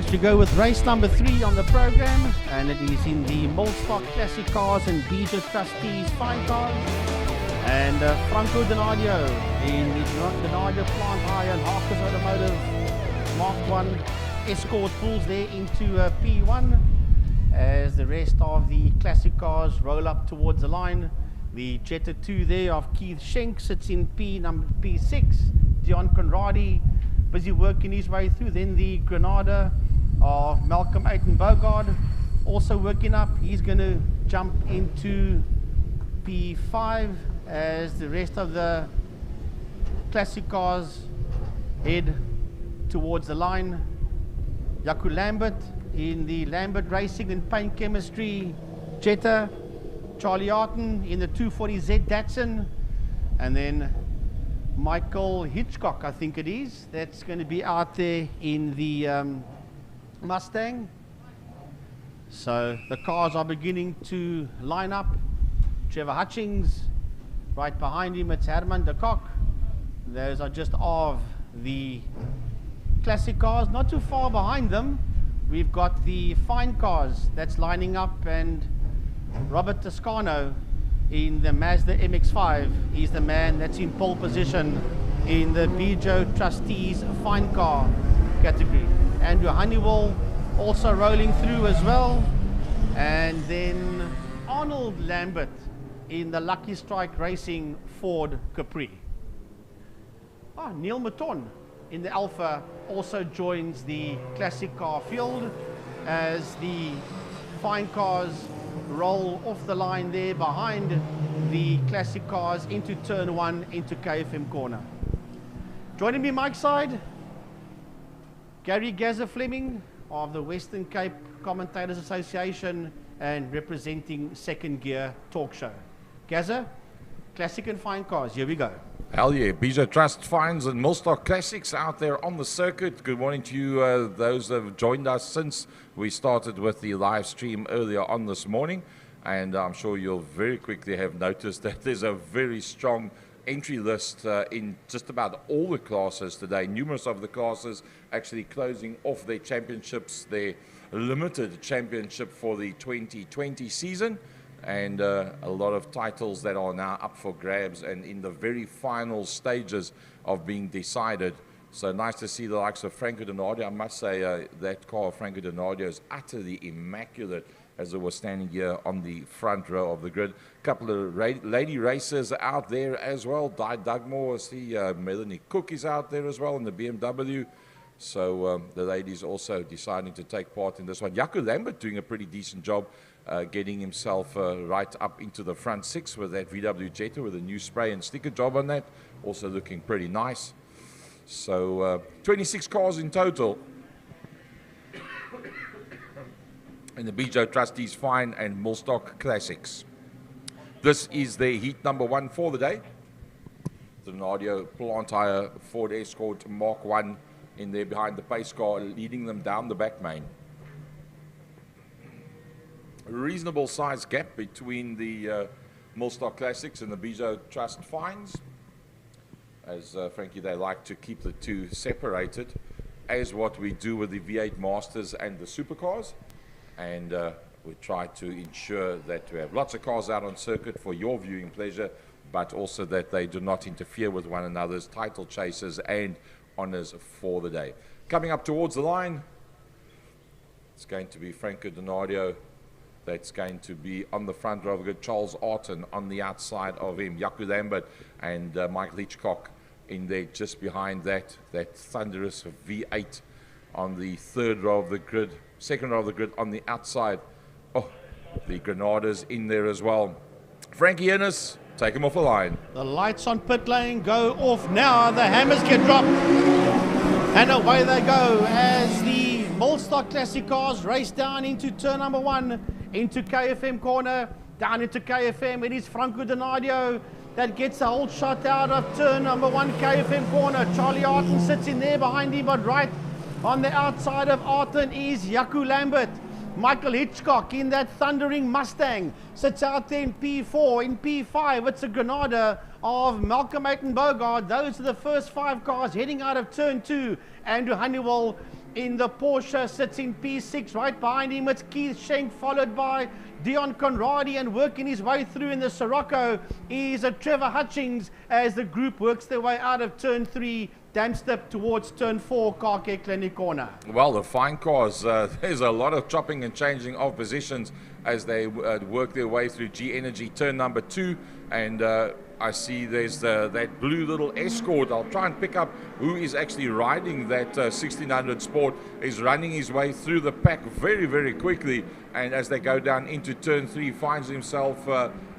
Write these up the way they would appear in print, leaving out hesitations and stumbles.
folks, we go with race number 3 on the program, and it is in the Millstock Classic Cars and Bejo Trustees Fine Cars. And Franco Donadio in the Donadio Plant Hire and Harkers Automotive Mark 1 Escort pulls there into P1 as the rest of the classic cars roll up towards the line. The Jetta 2 there of Keith Schenk sits in P6. Dion Conradi busy working his way through. Then the Granada of Malcolm Aiton Bogard also working up. He's going to jump into P5 as the rest of the classic cars head towards the line. Jaco Lambert in the Lambert Racing and Paint Chemistry Jetta. Charlie Arton in the 240Z Datsun. And then Michael Hitchcock, I think it is, that's going to be out there in the Mustang. So the cars are beginning to line up. Trevor Hutchings, right behind him it's Herman de Kock. Those are just of the classic cars. Not too far behind them we've got the fine cars that's lining up, and Robert Toscano in the Mazda MX-5. He's the man that's in pole position in the Bejo Trustees Fine Car category. Andrew Honeywell also rolling through as well. And then Arnold Lambert in the Lucky Strike Racing Ford Capri. Neil Maton in the Alpha also joins the classic car field as the fine cars roll off the line there behind the classic cars into turn 1 into KFM corner. Joining me Mike's side, Gary Gazza Fleming of the Western Cape Commentators Association and representing Second Gear Talk Show. Gazza, classic and fine cars, here we go. Hell yeah, Bejo Trust Fines and Millstock Classics out there on the circuit. Good morning to you, those that have joined us since we started with the live stream earlier on this morning. And I'm sure you'll very quickly have noticed that there's a very strong entry list in just about all the classes today. Numerous of the classes actually closing off their championships, their limited championship for the 2020 season. And a lot of titles that are now up for grabs and in the very final stages of being decided. So nice to see the likes of Franco Donadio. I must say that car of Franco Donadio is utterly immaculate as it was standing here on the front row of the grid. A couple of lady racers out there as well. Di Dugmore, I see Melanie Cook is out there as well in the BMW. So the ladies also deciding to take part in this one. Jaco Lambert doing a pretty decent job getting himself right up into the front 6 with that VW Jetta with a new spray and sticker job on that. Also looking pretty nice. So 26 cars in total in the Bejo Trustees Fine and Millstock Classics. This is their heat number 1 for the day. The Donadio Plant Hire Ford Escort Mark 1 in there behind the pace car, leading them down the back main. A reasonable size gap between the Millstock Classics and the Bejo Trust Fines. As frankly, they like to keep the two separated, as what we do with the V8 Masters and the supercars. And we try to ensure that we have lots of cars out on circuit for your viewing pleasure, but also that they do not interfere with one another's title chases and honors for the day. Coming up towards the line, it's going to be Franco Donadio. That's going to be on the front row. We've got Charles Arton on the outside of him, Jaco Lambert and Michael Hitchcock in there just behind that thunderous V8 on the third row of the grid, second row of the grid on the outside. Oh, the Granadas in there as well. Frankie Ennis, take him off the line. The lights on pit lane go off now. The hammers get dropped. And away they go as the Millstock Classic cars race down into turn number 1, into KFM corner, down into KFM. It is Franco Donadio that gets a whole shot out of turn number 1, KFM corner. Charlie Arton sits in there behind him, but right on the outside of Arton is Jaco Lambert. Michael Hitchcock in that thundering Mustang sits out there in P4. In P5, it's a Granada of Malcolm Aiton Bogard. Those are the first 5 cars heading out of turn 2. Andrew Honeywell in the Porsche, sits in P6. Right behind him, it's Keith Schenk, followed by Dion Conradi, and working his way through in the Sirocco is Trevor Hutchings as the group works their way out of turn 3, down step towards turn 4, Car Care Clinic corner. Well, the fine cars, there's a lot of chopping and changing of positions as they work their way through G Energy turn number 2, and I see there's that blue little Escort. I'll try and pick up who is actually riding that 1600 Sport. Is running his way through the pack very, very quickly, and as they go down into turn 3, finds himself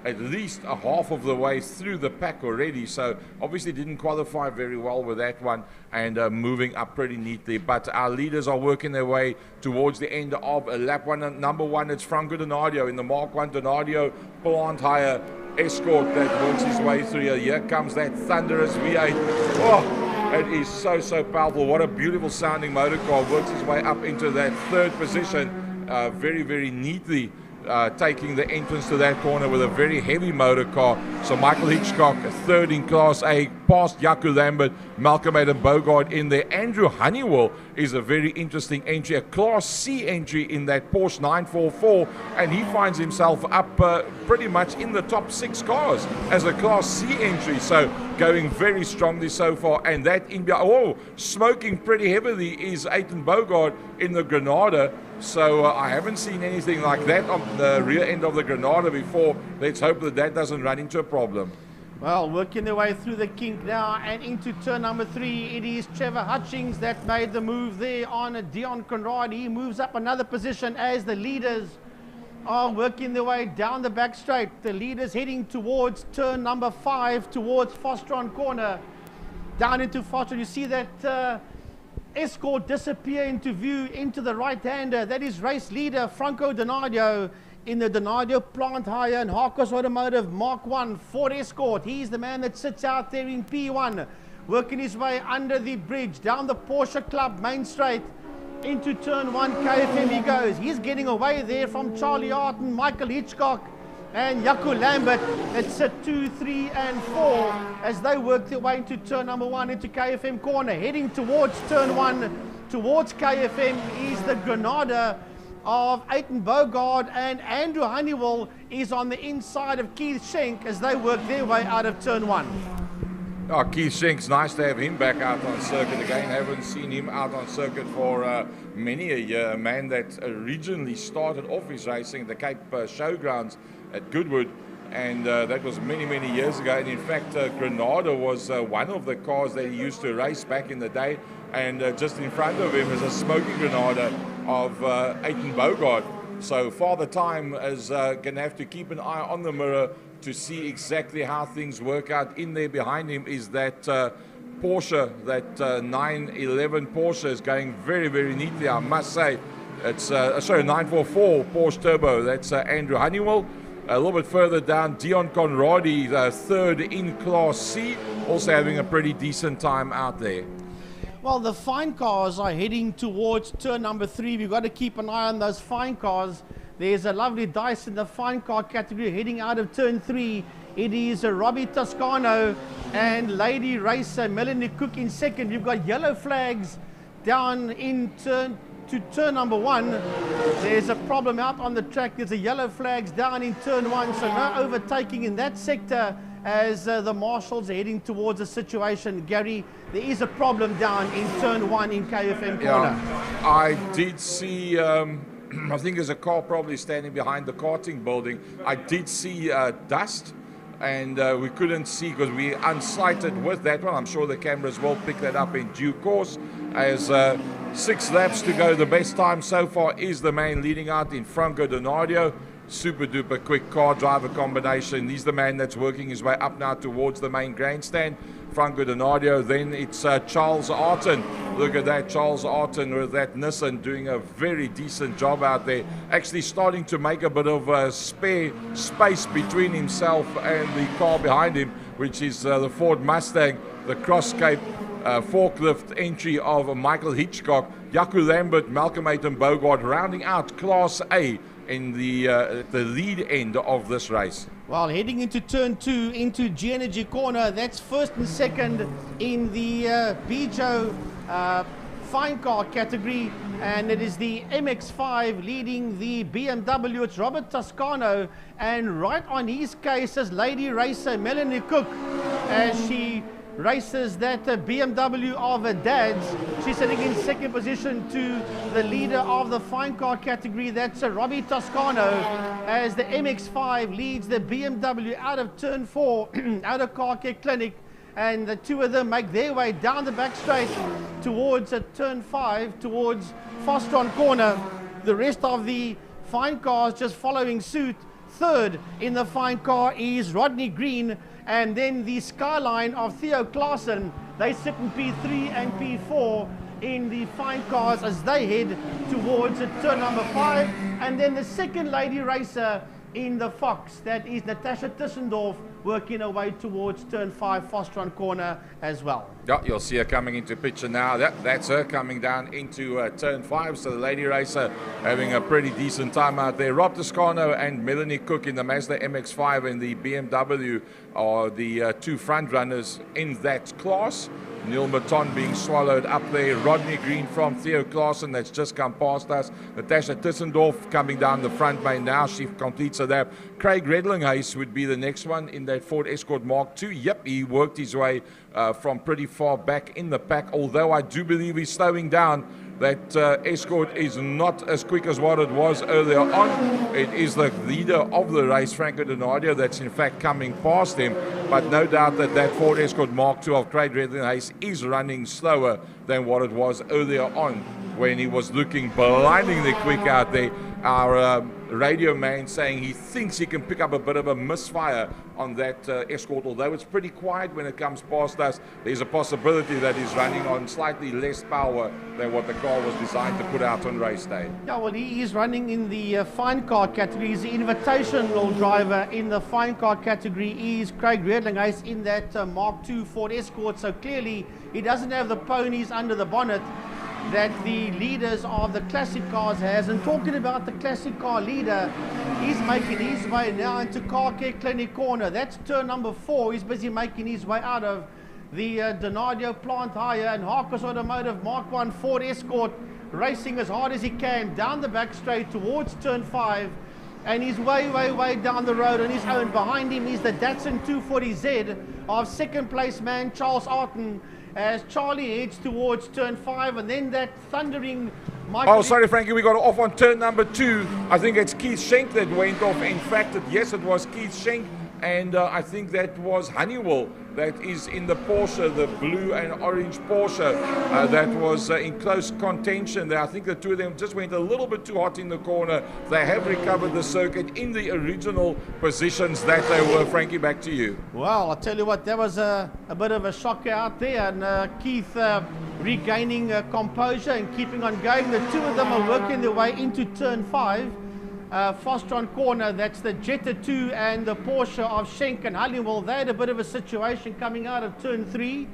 at least a half of the way through the pack already. So obviously didn't qualify very well with that one, and moving up pretty neatly. But our leaders are working their way towards the end of lap 1. Number 1, it's Franco Donadio in the Mark 1 Donadio plant hire Escort that works his way through here. Here comes that thunderous V8. Oh, it is so powerful. What a beautiful sounding motor car. Works his way up into that 3rd position very, very neatly. Taking the entrance to that corner with a very heavy motor car. So Michael Hitchcock, 3rd in Class A, past Jaco Lambert, Malcolm Adam Bogard in there. Andrew Honeywell is a very interesting entry, a Class C entry in that Porsche 944, and he finds himself up pretty much in the top 6 cars as a Class C entry. So going very strongly so far, and that in smoking pretty heavily is Aiton Bogard in the Granada. So I haven't seen anything like that on the rear end of the Granada before. Let's hope that that doesn't run into a problem. Well, working their way through the kink now and into turn number 3, it is Trevor Hutchings that made the move there on Dion Conrad. He moves up another position as the leaders are working their way down the back straight. The leaders heading towards turn number 5, towards Fostron corner. Down into Fostron, you see that Escort disappear into view into the right-hander. That is race leader Franco Donadio in the Donadio plant hire and Harkos Automotive Mark 1 Ford Escort. He's the man that sits out there in P1, working his way under the bridge, down the Porsche Club main straight, into turn 1 KFM he goes. He's getting away there from Charlie Arton, Michael Hitchcock, and Jaco Lambert. It's a 2, 3, and 4 as they work their way into turn number 1 into KFM corner. Heading towards turn 1, towards KFM is the Granada of Aiton Bogard, and Andrew Honeywell is on the inside of Keith Schenk as they work their way out of turn 1. Oh, Keith Schenk's nice to have him back out on circuit again. Haven't seen him out on circuit for many a year. A man that originally started off his racing at the Cape Showgrounds at Goodwood, and that was many years ago. And in fact, Granada was one of the cars that he used to race back in the day, and just in front of him is a smoking Granada of Aiton Bogard. So Father Time is going to have to keep an eye on the mirror to see exactly how things work out. In there behind him is that Porsche, that 911 Porsche is going very neatly, I must say. It's sorry, 944 Porsche Turbo. That's Andrew Honeywell. A little bit further down, Dion Conradi, 3rd in Class C, also having a pretty decent time out there. Well, the fine cars are heading towards turn number 3. We've got to keep an eye on those fine cars. There's a lovely dice in the fine car category heading out of turn 3. It is Robbie Toscano and Lady Racer Melanie Cook in 2nd. We've got yellow flags down in turn number 1. There's a problem out on the track. There's a yellow flags down in turn 1, so no overtaking in that sector as the marshals are heading towards a situation. Gary, there is a problem down in turn 1 in KFM corner. Yeah, I did see, I think there's a car probably standing behind the karting building. I did see dust, and we couldn't see because we unsighted with that one. I'm sure the cameras will pick that up in due course. As 6 laps to go, the best time so far is the man leading out in Franco Donadio. Super duper quick car driver combination. He's the man that's working his way up now towards the main grandstand. Franco Donadio, then it's Charles Arton. Look at that, Charles Arton with that Nissan doing a very decent job out there. Actually starting to make a bit of spare space between himself and the car behind him, which is the Ford Mustang, the Cross Cape forklift entry of Michael Hitchcock. Jaco Lambert, Malcolm Aiton Bogard rounding out Class A in the lead end of this race. Well, heading into turn 2 into G Energy corner, that's 1st and 2nd in the Bejo fine car category, and it is the MX-5 leading the BMW. It's Robert Toscano, and right on his case is lady racer Melanie Cook as she races that BMW of her dad's. She's sitting in second position to the leader of the fine car category, that's Robbie Toscano, as the MX-5 leads the BMW out of turn 4 out of Car Care Clinic, and the two of them make their way down the back straight towards turn 5 towards Fostron Corner. The rest of the fine cars just following suit. Third in the fine car is Rodney Green, and then the Skyline of Theo Klaassen. They sit in P3 and P4 in the fine cars as they head towards turn number 5. And then the second lady racer in the Fox, that is Natasha Tissendorf, working her way towards turn 5 Fostron Corner as well. Yeah, you'll see her coming into picture now. That's her coming down into turn 5. So the lady racer having a pretty decent time out there. Rob Toscano and Melanie Cook in the Mazda MX-5 and the BMW are the two front runners in that class. Neil Maton being swallowed up there. Rodney Green from Theo Klaassen, that's just come past us. Natasha Tissendorf coming down the front main now. She completes her lap. Craig Redlinghuis would be the next one in that Ford Escort Mark II. Yep, he worked his way from pretty far back in the pack, although I do believe he's slowing down. That Escort is not as quick as what it was earlier on. It is the leader of the race, Franco Donadio, that's in fact coming past him. But no doubt that that Ford Escort Mark II of Craig Redlinghuis is running slower than what it was earlier on when he was looking blindingly quick out there. Our radio man saying he thinks he can pick up a bit of a misfire on that Escort, although it's pretty quiet when it comes past us. There's a possibility that he's running on slightly less power than what the car was designed to put out on race day. Yeah, well, he is running in the fine car category. He's the invitational driver in the fine car category. He's Craig Redlinghuis in that Mark II Ford Escort, so clearly he doesn't have the ponies under the bonnet that the leaders of the classic cars has. And talking about the classic car leader, he's making his way now into Car Care Clinic Corner. That's turn number 4. He's busy making his way out of the Donadio Plant Hire, and Harkos Automotive Mark I Ford Escort racing as hard as he can down the back straight towards turn 5, and he's way down the road on his own. Behind him is the Datsun 240Z of second place man Charles Arton, as Charlie heads towards turn 5, and then that thundering Michael... Oh, sorry, Frankie, we got off on turn number 2. I think it's Keith Schenk that went off. In fact, yes, it was Keith Schenk, and I think that was Honeywell that is in the Porsche, the blue and orange Porsche, that was in close contention there. I think the two of them just went a little bit too hot in the corner. They have recovered the circuit in the original positions that they were. Frankie, back to you. Well, I'll tell you what, that was a bit of a shocker out there, and Keith regaining composure and keeping on going. The two of them are working their way into turn 5. Fostron Corner, that's the Jetta 2 and the Porsche of Schenk and Honeywell. They had a bit of a situation coming out of turn 3.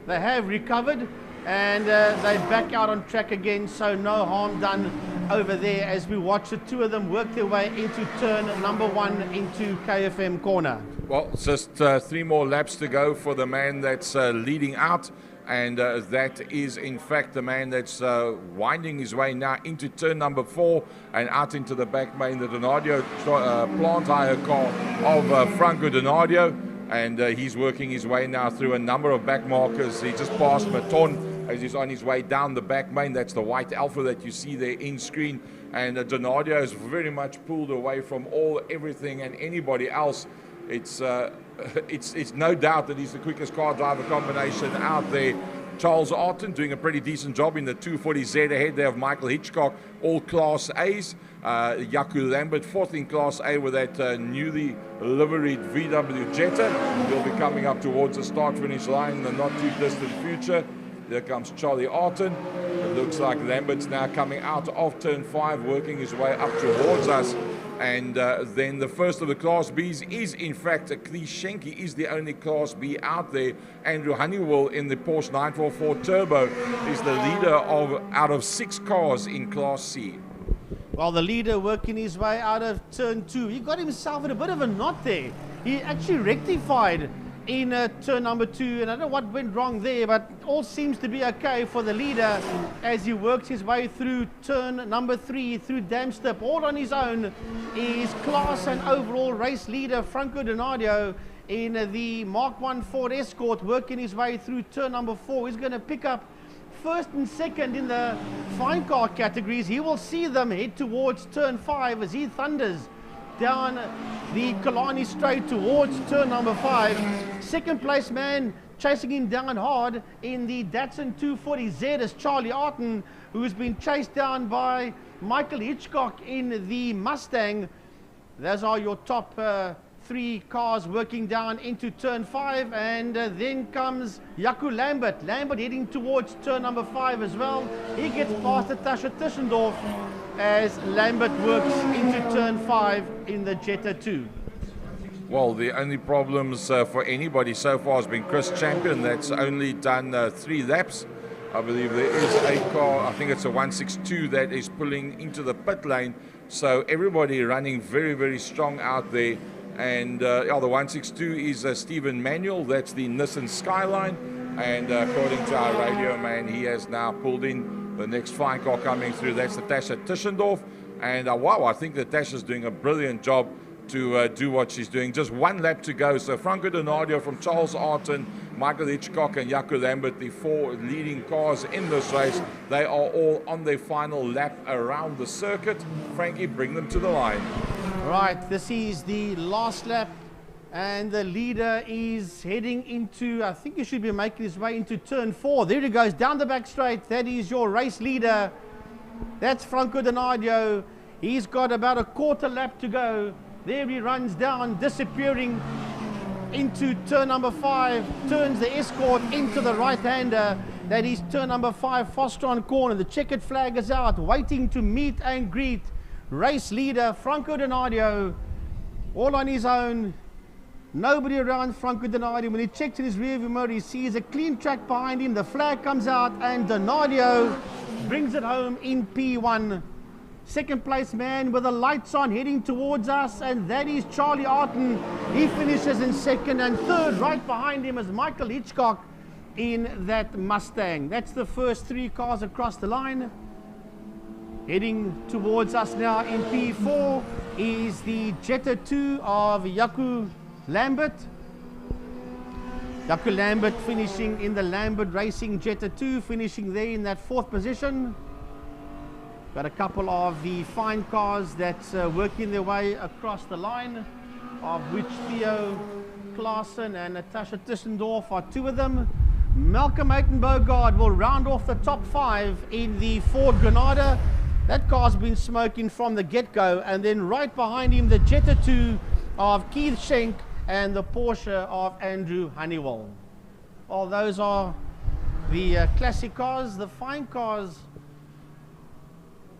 They have recovered, and they back out on track again, so no harm done over there as we watch the two of them work their way into turn number 1 into KFM Corner. Well, just 3 more laps to go for the man that's leading out. And that is in fact the man that's winding his way now into turn number 4 and out into the back main, the Donadio plant hire car of Franco Donadio, and he's working his way now through a number of back markers. He just passed Maton as he's on his way down the back main. That's the white Alpha that you see there in screen, and Donadio is very much pulled away from everything and anybody else. It's no doubt that he's the quickest car driver combination out there. Charles Arton doing a pretty decent job in the 240Z ahead there of Michael Hitchcock, all Class A's. Jaco Lambert, 4th in Class A with that newly liveried VW Jetta. He'll be coming up towards the start-finish line in the not-too-distant future. There comes Charlie Arton. It looks like Lambert's now coming out of turn 5, working his way up towards us. And then the first of the Class Bs is in fact Keith Schenk. He is the only Class B out there. Andrew Honeywell in the Porsche 944 Turbo is the leader out of 6 cars in Class C. Well, the leader working his way out of turn 2. He got himself in a bit of a knot there. He actually rectified in turn number 2, and I don't know what went wrong there, but all seems to be okay for the leader as he works his way through turn number 3 through Damstep. All on his own is class and overall race leader Franco Donadio in the Mark 1 Ford Escort, working his way through turn number 4. He's going to pick up first and second in the fine car categories. He will see them head towards turn 5 as he thunders down the Kalani Straight towards turn number 5. Second place man chasing him down hard in the Datsun 240Z is Charlie Arton, who's been chased down by Michael Hitchcock in the Mustang. Those are your top 3 cars working down into turn 5, and then comes Jaco Lambert. Lambert heading towards turn number 5 as well. He gets past Natasha Tischendorf as Lambert works into turn 5 in the Jetta 2. Well, the only problems for anybody so far has been Chris Champion. That's only done 3 laps. I believe there is a car, I think it's a 162, that is pulling into the pit lane. So everybody running very, very strong out there. And the 162 is Stephen Manuel. That's the Nissan Skyline. And according to our radio man, he has now pulled in the next fine car coming through. That's Natasha Tischendorf. And wow, I think Natasha's doing a brilliant job to do what she's doing. Just 1 lap to go. So Franco Donadio from Charles Arton, Michael Hitchcock and Jaco Lambert, the 4 leading cars in this race, they are all on their final lap around the circuit. Frankie, bring them to the line. Right, this is the last lap, and the leader is heading into, I think he should be making his way into turn 4. There he goes, down the back straight. That is your race leader. That's Franco Donadio. He's got about a quarter lap to go. There he runs down, disappearing into turn number 5, turns the Escort into the right-hander. That is turn number 5, Fostron corner. The checkered flag is out, waiting to meet and greet race leader Franco Donadio, all on his own. Nobody around Franco Donadio. When he checks in his rearview mirror, he sees a clean track behind him. The flag comes out, and Donadio brings it home in P1. Second place man with the lights on heading towards us, and that is Charlie Arton. He finishes in second, and third right behind him is Michael Hitchcock in that Mustang. That's the first 3 cars across the line. Heading towards us now in P4 is the Jetta 2 of Jaco Lambert. Jaco Lambert finishing in the Lambert Racing Jetta 2, finishing there in that 4th position. Got a couple of the fine cars that's working their way across the line, of which Theo Klaassen and Natasha Tischendorf are 2 of them. Malcolm Bogard will round off the top 5 in the Ford Granada. That car's been smoking from the get-go, and then right behind him the Jetta 2 of Keith Schenk and the Porsche of Andrew Honeywell. Well, those are the classic cars. The fine cars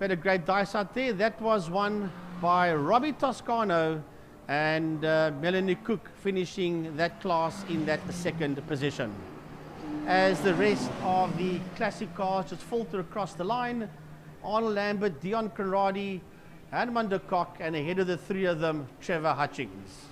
had a great dice out there. That was won by Robbie Toscano and Melanie Cook, finishing that class in that 2nd position. As the rest of the classic cars just filter across the line, Arnold Lambert, Dion Conradi, Herman de Kock, and ahead of the 3 of them, Trevor Hutchings.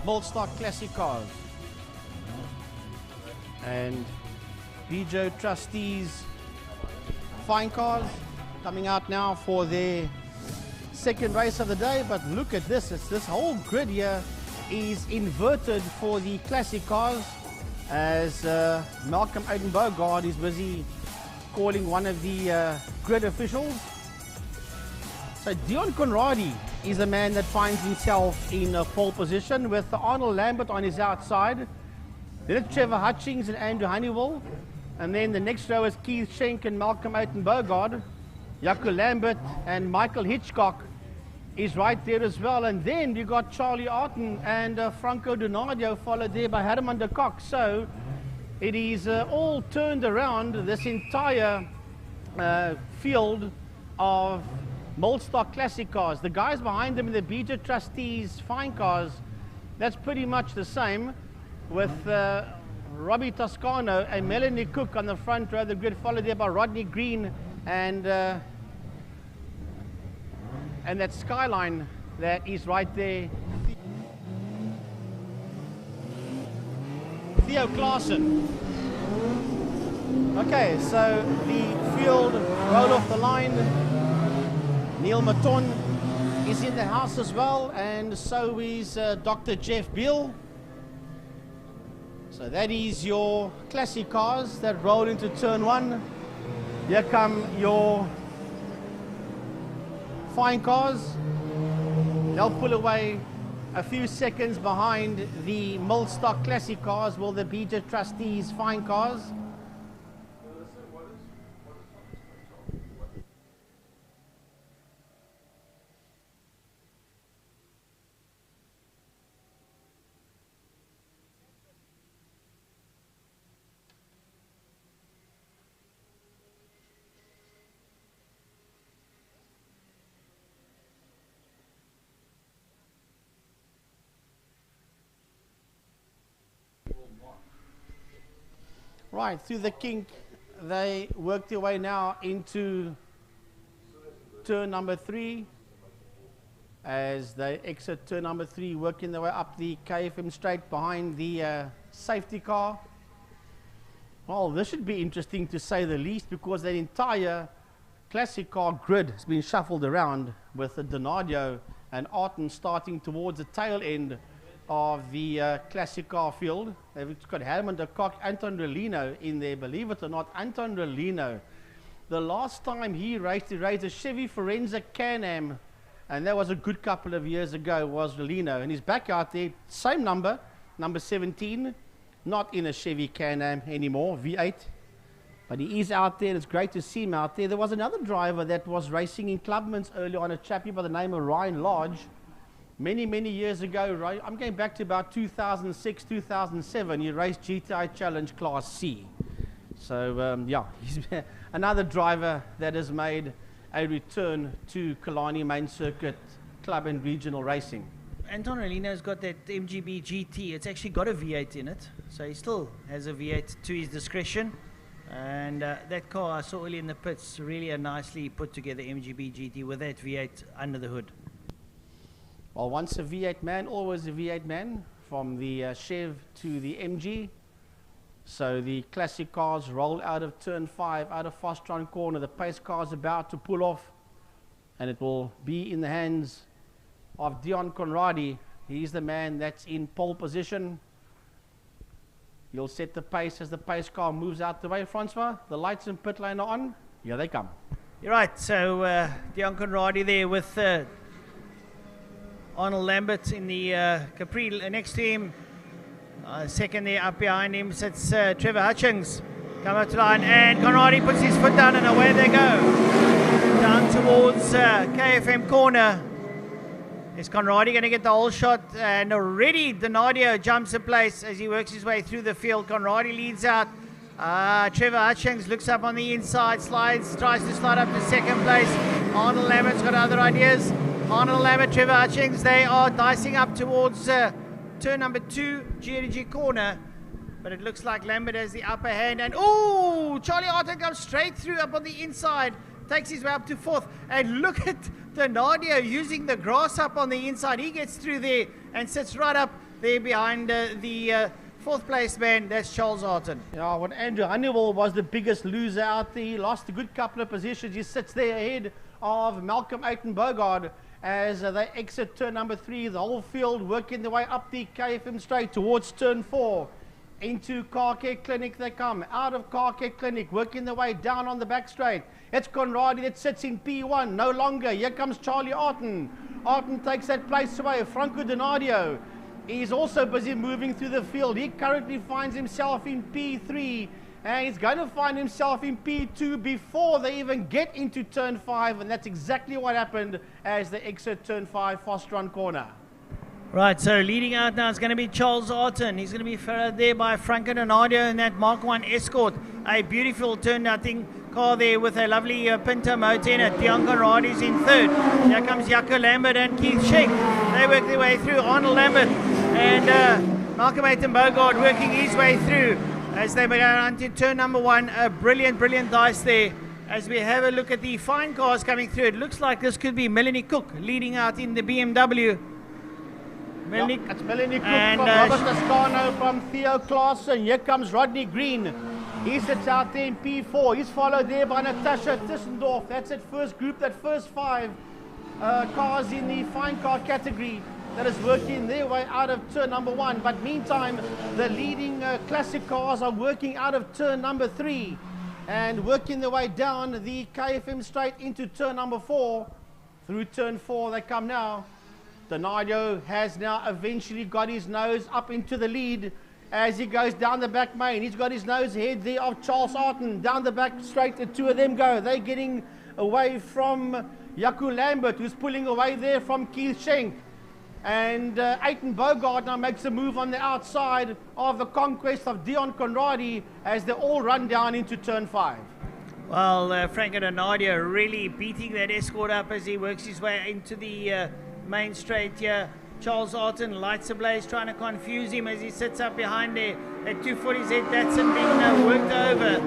Millstock classic cars, and Bejo trustees fine cars coming out now for their 2nd race of the day. But look at this, this whole grid here is inverted for the classic cars, as Malcolm Bogard is busy calling one of the grid officials. So Dion Conradi is the man that finds himself in a pole position with Arnold Lambert on his outside. Then it's Trevor Hutchings and Andrew Honeywell. And then the next row is Keith Schenk and Malcolm Bogard. Jaco Lambert and Michael Hitchcock is right there as well. And then you got Charlie Arton and Franco Donadio, followed there by Herman de Kock. So it is all turned around, this entire field of Millstock classic cars. The guys behind them in the Bejo Trustees fine cars, that's pretty much the same, with Robbie Toscano and Melanie Cook on the front row of the grid, followed there by Rodney Green and that Skyline that is right there. Theo Klaassen. Okay, so the field roll off the line. Neil Maton is in the house as well, and so is Dr. Jeff Beal. So that is your classic cars that roll into turn one. Here come your fine cars. They'll pull away a few seconds behind the Millstock classic cars, will the Bejo Trustees fine cars. Right, through the kink, they work their way now into turn number 3. As they exit turn number 3, working their way up the KFM straight behind the safety car. Well, this should be interesting to say the least, because that entire classic car grid has been shuffled around, with the Donadio and Arton starting towards the tail end of the classic car field. They've got Herman de Kock, Anton Relino in there. Believe it or not, Anton Relino, the last time he raced a Chevy Forenza Can-Am, and that was a good couple of years ago, was Relino. And he's back out there, same number 17, not in a Chevy Can-Am anymore, V8. But he is out there, and it's great to see him out there. There was another driver that was racing in Clubman's earlier on, a chappie by the name of Ryan Lodge. Many years ago, right? I'm going back to about 2006, 2007. He raced GTI Challenge Class C. So, yeah, he's another driver that has made a return to Killarney Main Circuit Club and Regional Racing. Anton Relino's got that MGB GT. It's actually got a V8 in it. So he still has a V8 to his discretion. And that car I saw early in the pits, really a nicely put together MGB GT with that V8 under the hood. Well, once a V8 man, always a V8 man, from the Chev to the MG. So the classic cars roll out of turn 5, out of Fostron corner. The pace car's about to pull off, and it will be in the hands of Dion Conradi. He's the man that's in pole position. He'll set the pace as the pace car moves out the way. Francois, the lights in pit lane are on. Here they come. You're right. So Dion Conradi there with Arnold Lambert in the Capri next to him. Second there up behind him sits Trevor Hutchings. Come up to line, and Conradi puts his foot down, and away they go. Down towards KFM corner. Is Conradi going to get the whole shot? And already Donadio jumps in place as he works his way through the field. Conradi leads out. Trevor Hutchings looks up on the inside, slides, tries to slide up to second place. Arnold Lambert's got other ideas. Arnold Lambert, Trevor Hutchings, they are dicing up towards turn number 2, G corner. But it looks like Lambert has the upper hand. And oh, Charlie Arton comes straight through up on the inside. Takes his way up to 4th. And look at Donadio using the grass up on the inside. He gets through there and sits right up there behind the 4th place man. That's Charles Arton. Yeah, when Andrew Honeywell was the biggest loser out there, he lost a good couple of positions. He sits there ahead of Malcolm Bogard as they exit turn number 3. The whole field working their way up the KFM straight towards turn 4. Into Car Care Clinic they come. Out of Car Care Clinic, working their way down on the back straight. It's Conradi that sits in P1. No longer. Here comes Charlie Arton. Arton takes that place away. Franco Donadio is also busy moving through the field. He currently finds himself in P3. And he's going to find himself in P2 before they even get into turn 5, and that's exactly what happened as they exit turn 5, fast run corner. Right, so leading out now is going to be Charles Arton. He's going to be followed there by Franco Donadio in that Mark 1 Escort. A beautiful turn, I think, car there with a lovely Pinto motor in it. Dion Conrad is in third. Here comes Jaco Lambert and Keith Schenk. They work their way through. Arnold Lambert and Malcolm Aiton Bogard working his way through as they go on to turn number 1. A brilliant dice there. As we have a look at the fine cars coming through, it looks like this could be Melanie Cook leading out in the BMW. Melanie, it's Melanie Cook from Robert Toscano from Theo Claassen. Here comes Rodney Green. He sits out there in P4. He's followed there by Natasha Tissendorf. That's that first group, that first 5 cars in the fine car category that is working their way out of turn number 1. But meantime, the leading classic cars are working out of turn number 3 and working their way down the KFM straight into turn number 4. Through turn 4 they come now. Donadio has now eventually got his nose up into the lead as he goes down the back main. He's got his nose ahead there of Charles Arton. Down the back straight, the two of them go. They're getting away from Jaco Lambert, who's pulling away there from Keith Schenk. And Aiton Bogard now makes a move on the outside of the conquest of Dion Conradi as they all run down into turn 5. Well, Franco Donadio really beating that Escort up as he works his way into the main straight here. Charles Arton lights ablaze, trying to confuse him as he sits up behind there. At 240Z, Datsun being worked over.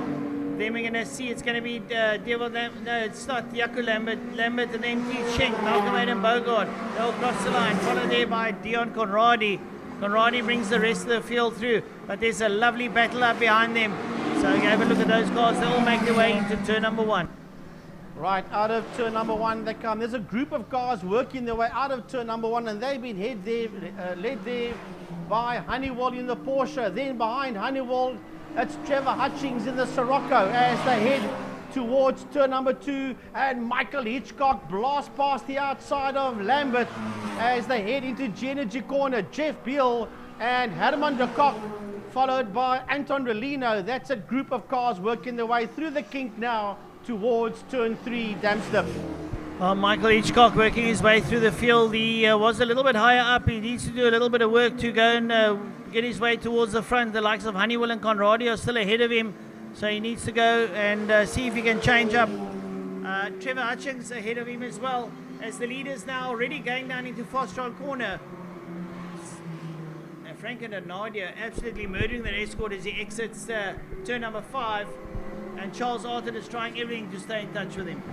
Then we're going to see it's going to be Devil. No, it's not Jaco Lambert and then Keith Schenk, Malcolm Aiton Bogard. They'll cross the line, followed there by Dion Conradi. Conradi brings the rest of the field through, but there's a lovely battle up behind them. So you have a look at those cars. They all make their way into turn number 1. Right, out of turn number 1 they come. There's a group of cars working their way out of turn number 1, and they've been led there by Honeywell in the Porsche. Then behind Honeywell, it's Trevor Hutchings in the Sirocco as they head towards turn number 2, and Michael Hitchcock blasts past the outside of Lambert as they head into G-Energy corner. Jeff Beal and Herman de Kock, followed by Anton Relino. That's a group of cars working their way through the kink now towards turn 3, Damstip. Michael Hitchcock working his way through the field. He was a little bit higher up. He needs to do a little bit of work to go and get his way towards the front. The likes of Honeywell and Conradi are still ahead of him, so he needs to go and see if he can change up. Trevor Hutchings ahead of him as well, as the leaders now already going down into Fosterol corner. Franco Donadio absolutely murdering that Escort as he exits turn number 5, and Charles Arton is trying everything to stay in touch with him.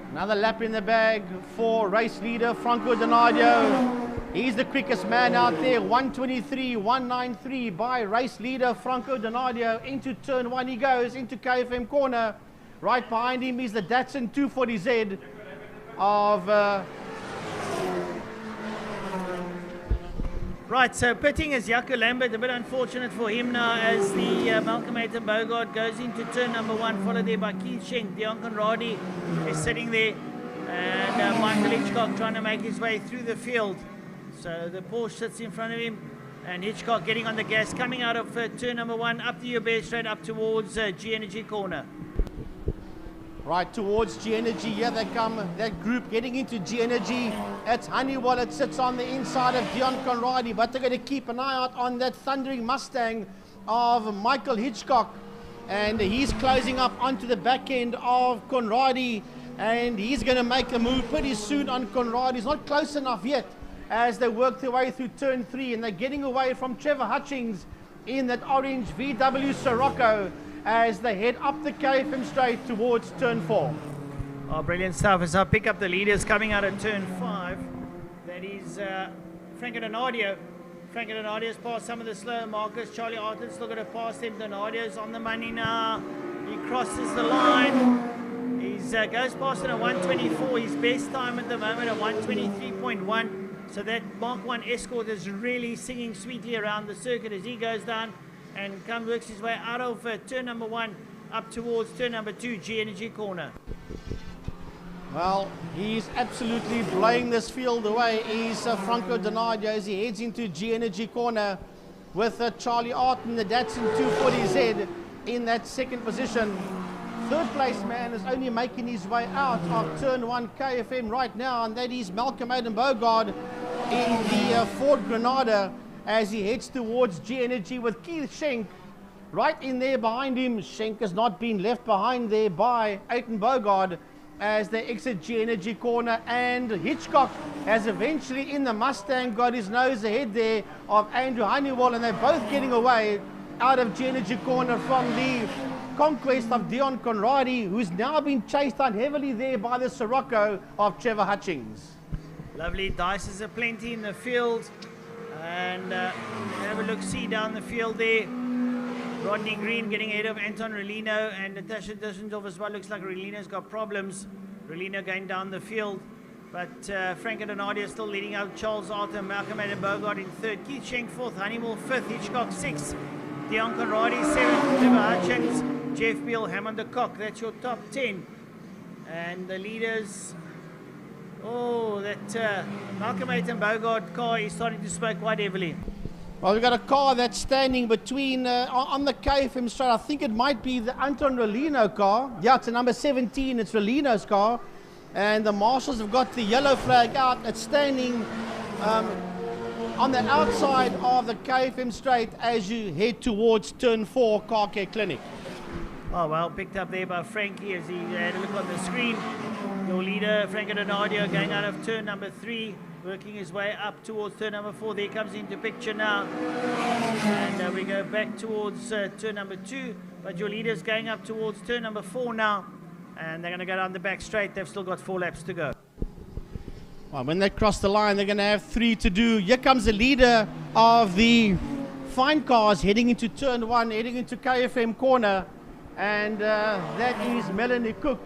Another lap in the bag for race leader Franco Donadio. He's the quickest man out there, 1:23.193 by race leader Franco Donadio. Into turn 1 he goes, into KFM corner. Right behind him is the Datsun 240Z of... Right, so pitting is Jaco Lambert. A bit unfortunate for him now as the Malcolm Aiton Bogard goes into turn number 1, followed there by Keith Schenk. Dion Conradi is sitting there, and Michael Hitchcock trying to make his way through the field. So the Porsche sits in front of him, and Hitchcock getting on the gas, coming out of turn number 1, up the Uber straight up towards G-Energy corner. Right towards G-Energy, here they come, that group getting into G-Energy. It's Honeywell, it sits on the inside of Dion Conradi, but they're going to keep an eye out on that thundering Mustang of Michael Hitchcock. And he's closing up onto the back end of Conradi, and he's going to make a move pretty soon on Conradi. He's not close enough yet as they work their way through turn 3, and they're getting away from Trevor Hutchings in that orange VW Sirocco as they head up the KFM straight towards turn 4. Oh, brilliant stuff as I pick up the leaders coming out of turn 5. That is Franco Donadio. Franco Donadio's passed some of the slower markers. Charlie Arton's still got to pass him. Donadio's on the money now. He crosses the line. He goes past it at 1:24. His best time at the moment at 1:23.1. So that Mark 1 Escort is really singing sweetly around the circuit as he goes down and works his way out of turn number 1 up towards turn number 2, G-Energy corner. Well, he's absolutely blowing this field away. He's Franco Donadio as he heads into G-Energy corner with Charlie Arton, the Datsun 240Z. in that second position. Third place man is only making his way out of turn 1 KFM right now, and that is Malcolm Bogard in the Ford Granada as he heads towards G Energy with Keith Schenk right in there behind him. Schenk has not been left behind there by Bogard as they exit G Energy corner, and Hitchcock has eventually in the Mustang got his nose ahead there of Andrew Honeywell, and they're both getting away out of G Energy corner from the conquest of Dion Conradi, who's now been chased down heavily there by the Sirocco of Trevor Hutchings. Lovely dices are plenty in the field, and have a look-see down the field there. Rodney Green getting ahead of Anton Relino, and Natasha Dusendorf as well. Looks like Relino's got problems. Relino going down the field, but Franco Donadio still leading out. Charles Arthur, Malcolm Bogard in third, Keith Schenk fourth, Honeywell fifth, Hitchcock sixth, Dion Conradi seventh, Trevor Hutchings, Jeff Beal, Hammond de Kock. That's your top 10. And the leaders, that Malcolm Bogard car is starting to smoke quite heavily. Well, we've got a car that's standing between, on the KFM straight. I think it might be the Anton Relino car. Yeah, it's a number 17. It's Relino's car. And the marshals have got the yellow flag out. It's standing on the outside of the KFM straight as you head towards turn 4 Car Care Clinic. Oh, well, picked up there by Frankie as he had a look on the screen. Your leader, Franco Donadio, going out of turn number 3. Working his way up towards turn number 4. There comes into picture now. And we go back towards turn number 2. But your leader's going up towards turn number 4 now. And they're going to go down the back straight. They've still got 4 laps to go. Well, when they cross the line, they're going to have 3 to do. Here comes the leader of the fine cars heading into turn 1, heading into KFM corner. And that is Melanie Cook.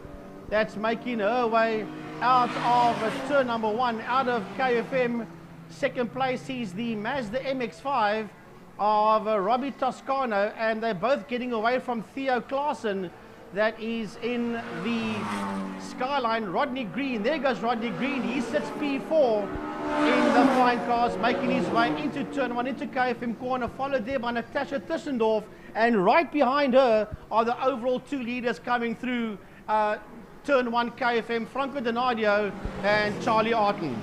That's making her way out of turn number 1, out of KFM. Second place is the Mazda MX-5 of Robbie Toscano, and they're both getting away from Theo Klaassen. That is in the Skyline. Rodney Green, there goes Rodney Green. He sits P4 in the fine cars, making his way into turn 1, into KFM corner, followed there by Natasha Tissendorf, and right behind her are the overall 2 leaders coming through turn 1 KFM, Franco Donadio and Charlie Arton.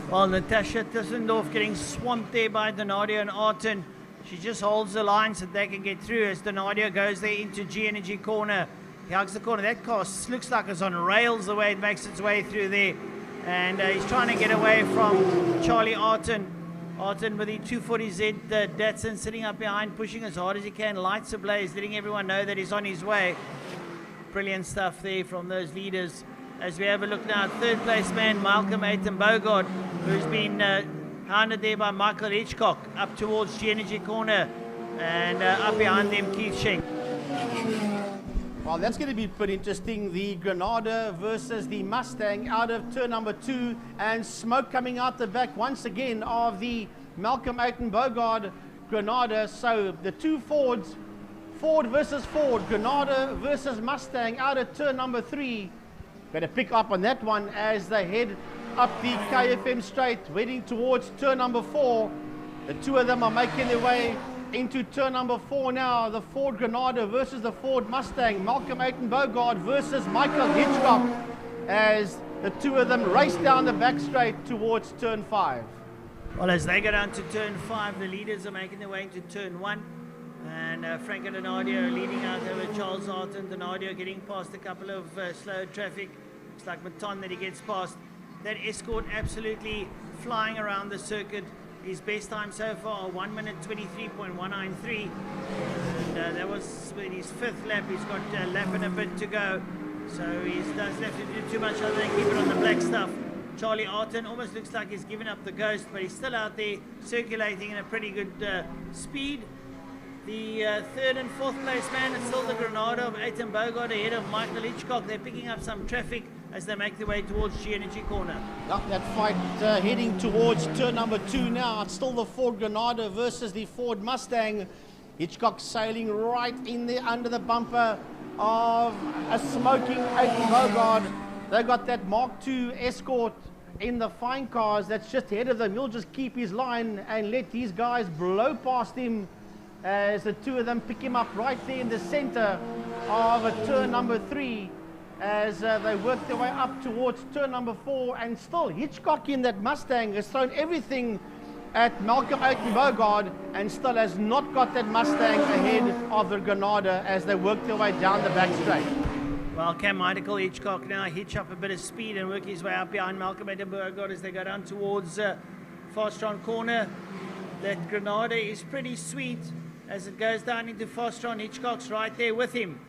Well, Natasha Tissendorf getting swamped there by Donadio and Arton. She just holds the line so they can get through as Donadio goes there into G Energy corner. He hugs the corner. That car looks like it's on rails the way it makes its way through there. And he's trying to get away from Charlie Arton. Arton with the 240Z Datsun sitting up behind, pushing as hard as he can. Lights ablaze, letting everyone know that he's on his way. Brilliant stuff there from those leaders. As we have a look now, third place man Malcolm Bogard, who's been hounded there by Michael Hitchcock up towards G Energy corner, and up behind them Keith Schenk. Well, that's going to be pretty interesting. The Granada versus the Mustang out of turn number 2, and smoke coming out the back once again of the Malcolm Bogard Granada. So the 2 Fords, Ford versus Ford, Granada versus Mustang out of turn number 3. Better pick up on that one as they head up the KFM straight, heading towards turn number 4. The 2 of them are making their way into turn number 4 now. The Ford Granada versus the Ford Mustang. Malcolm Bogard versus Michael Hitchcock as the 2 of them race down the back straight towards turn 5. Well, as they go down to turn 5, the leaders are making their way into turn 1. And Franco Donadio leading out over Charles Arton. Donadio getting past a couple of slow traffic. Looks like Maton that he gets past. That Escort absolutely flying around the circuit. His best time so far, 1 minute 23.193. And that was in his 5th lap. He's got a lap and a bit to go. So he doesn't have to do too much other than keep it on the black stuff. Charlie Arton almost looks like he's given up the ghost, but he's still out there circulating in a pretty good speed. The 3rd and 4th place man is still the Granada of Bogard ahead of Michael Hitchcock. They're picking up some traffic as they make their way towards G Energy corner. Up that fight heading towards turn number 2 now. It's still the Ford Granada versus the Ford Mustang. Hitchcock sailing right in there under the bumper of a smoking Bogard. They got that Mark II Escort in the fine cars that's just ahead of them. He'll just keep his line and let these guys blow past him as the two of them pick him up right there in the center of turn number 3 as they work their way up towards turn number 4, and still Hitchcock in that Mustang has thrown everything at Malcolm Aiton Bogard and still has not got that Mustang ahead of the Granada as they work their way down the back straight. Well, can Michael Hitchcock now hitch up a bit of speed and work his way up behind Malcolm Aiton Bogard as they go down towards Fostron corner. That Granada is pretty sweet as it goes down into Fostron. Hitchcock's right there with him.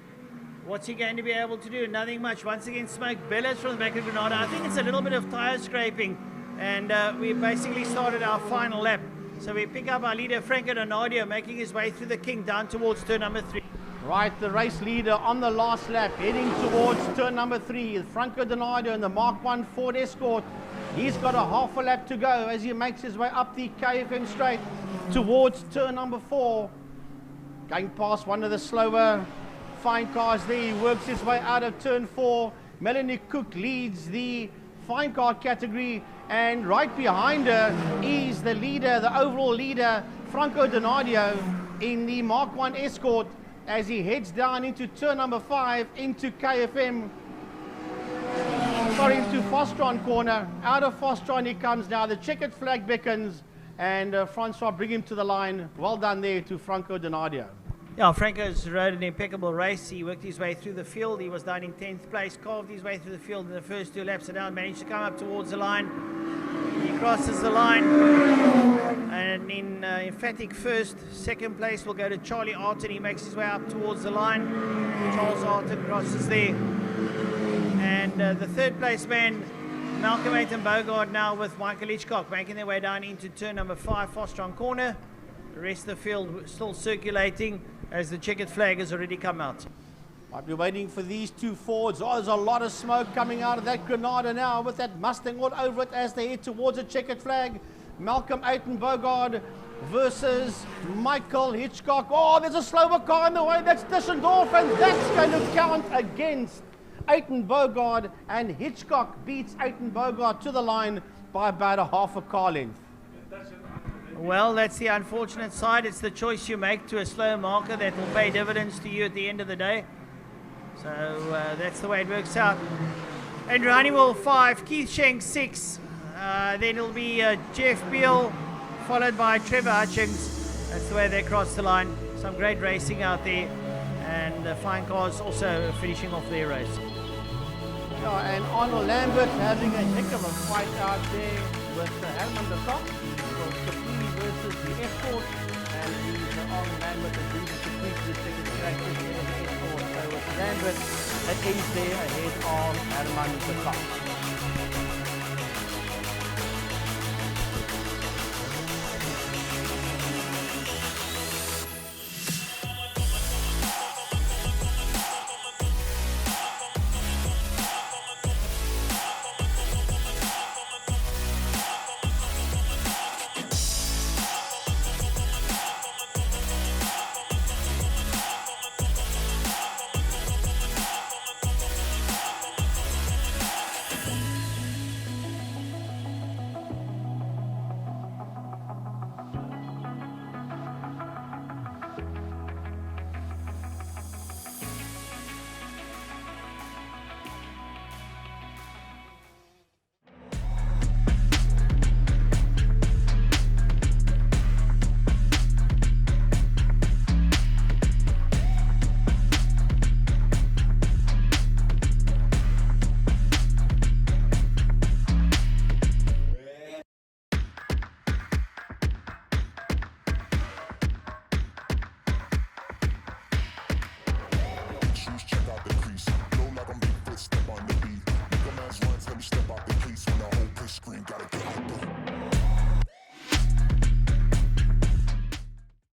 What's he going to be able to do? Nothing much. Once again, smoke billows from the back of Granada. I think it's a little bit of tire scraping, and we basically started our final lap. So we pick up our leader, Franco Donadio, making his way through the King down towards turn number 3. Right, the race leader on the last lap, heading towards turn number 3. Franco Donadio in the Mark 1 Ford Escort. He's got a half a lap to go as he makes his way up the KFM straight towards turn number 4. Going past one of the slower fine cars there, he works his way out of turn 4. Melanie Cook leads the fine car category, and right behind her is the leader, the overall leader, Franco Donadio in the Mark 1 Escort as he heads down into turn number 5 into KFM. Sorry, into Fostron corner. Out of Fostron he comes now. The checkered flag beckons, and Francois bring him to the line. Well done there to Franco Donadio. Yeah, Franco's rode an impeccable race. He worked his way through the field. He was down in 10th place, carved his way through the field in the first 2 laps, and now managed to come up towards the line. He crosses the line, and in emphatic first. Second place will go to Charlie Arton. He makes his way up towards the line. Charles Arton crosses there. And the third place man, Malcolm Aiton Bogard, now with Michael Hitchcock, making their way down into turn number 5, Fostron corner. The rest of the field still circulating as the checkered flag has already come out. Might be waiting for these two Fords. Oh, there's a lot of smoke coming out of that Granada now with that Mustang all over it as they head towards a checkered flag. Malcolm Aiton Bogard versus Michael Hitchcock. Oh, there's a slower car in the way. That's Tischendorf, and that's going to count against Aiton Bogard, and Hitchcock beats Aiton Bogard to the line by about a half a car length. Well, that's the unfortunate side. It's the choice you make to a slow marker that will pay dividends to you at the end of the day. So that's the way it works out. Andrew Honeywell 5, Keith Schenk 6. Then it'll be Jeff Beale, followed by Trevor Hutchings. That's the way they cross the line. Some great racing out there, and fine cars also finishing off their race. Yeah, and Arnold Lambert having a heck of a fight out there with Herman de Kock. Capri versus the Escort, and he's Arnold Lambert that brings the Capri to the second track instead of the Escort. So with Lambert, that is there ahead of Herman de Kock.